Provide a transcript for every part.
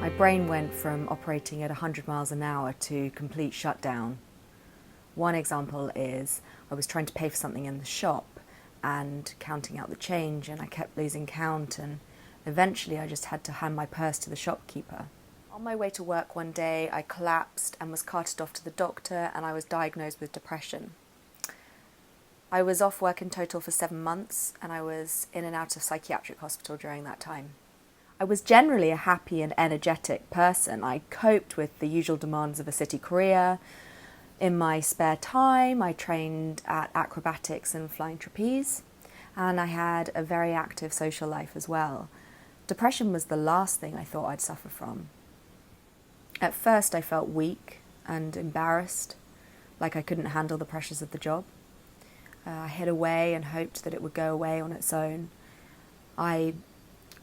My brain went from operating at 100 miles an hour to complete shutdown. One example is I was trying to pay for something in the shop and counting out the change, and I kept losing count, and eventually I just had to hand my purse to the shopkeeper. On my way to work one day, I collapsed and was carted off to the doctor, and I was diagnosed with depression. I was off work in total for 7 months, and I was in and out of psychiatric hospital during that time. I was generally a happy and energetic person. I coped with the usual demands of a city career. In my spare time, I trained at acrobatics and flying trapeze, and I had a very active social life as well. Depression was the last thing I thought I'd suffer from. At first, I felt weak and embarrassed, like I couldn't handle the pressures of the job. I hid away and hoped that it would go away on its own. I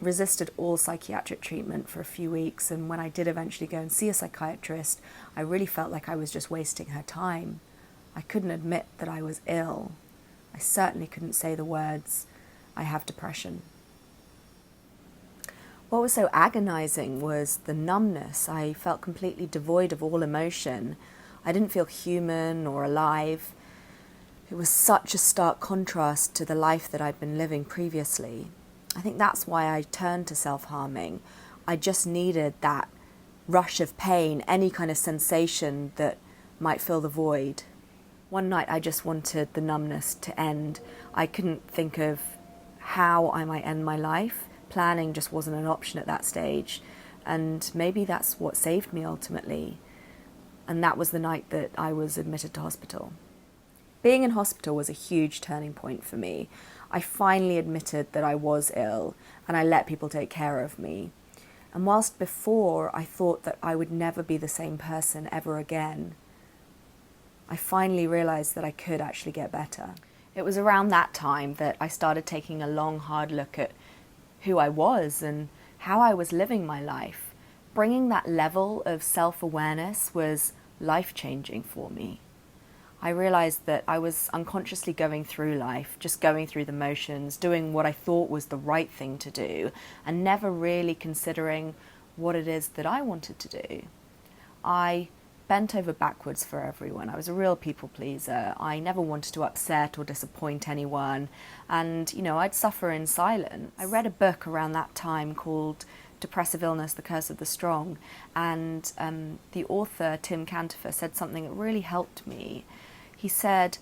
resisted all psychiatric treatment for a few weeks, and when I did eventually go and see a psychiatrist, I really felt like I was just wasting her time. I couldn't admit that I was ill. I certainly couldn't say the words, "I have depression." What was so agonizing was the numbness. I felt completely devoid of all emotion. I didn't feel human or alive. It was such a stark contrast to the life that I'd been living previously. I think that's why I turned to self-harming. I just needed that rush of pain, any kind of sensation that might fill the void. One night I just wanted the numbness to end. I couldn't think of how I might end my life. Planning just wasn't an option at that stage. And maybe that's what saved me ultimately. And that was the night that I was admitted to hospital. Being in hospital was a huge turning point for me. I finally admitted that I was ill, and I let people take care of me. And whilst before I thought that I would never be the same person ever again, I finally realised that I could actually get better. It was around that time that I started taking a long, hard look at who I was and how I was living my life. Bringing that level of self-awareness was life-changing for me. I realised that I was unconsciously going through life, just going through the motions, doing what I thought was the right thing to do, and never really considering what it is that I wanted to do. I bent over backwards for everyone. I was a real people pleaser. I never wanted to upset or disappoint anyone, and I'd suffer in silence. I read a book around that time called Depressive Illness, The Curse of the Strong, and the author, Tim Cantifer, said something that really helped me. He said,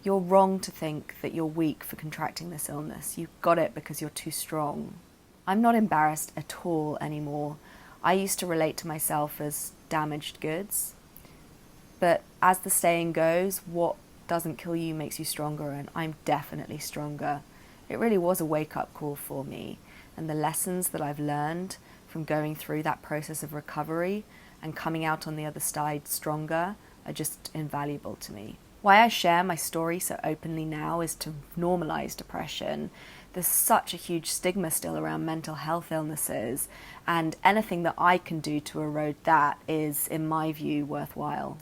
"You're wrong to think that you're weak for contracting this illness. You got it because you're too strong." I'm not embarrassed at all anymore. I used to relate to myself as damaged goods. But as the saying goes, what doesn't kill you makes you stronger, and I'm definitely stronger. It really was a wake-up call for me, and the lessons that I've learned from going through that process of recovery and coming out on the other side stronger are just invaluable to me. Why I share my story so openly now is to normalize depression. There's such a huge stigma still around mental health illnesses, and anything that I can do to erode that is, in my view, worthwhile.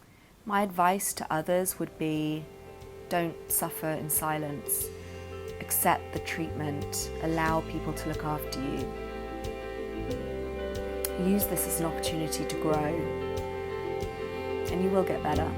My advice to others would be, don't suffer in silence. Accept the treatment. Allow people to look after you. Use this as an opportunity to grow, and you will get better.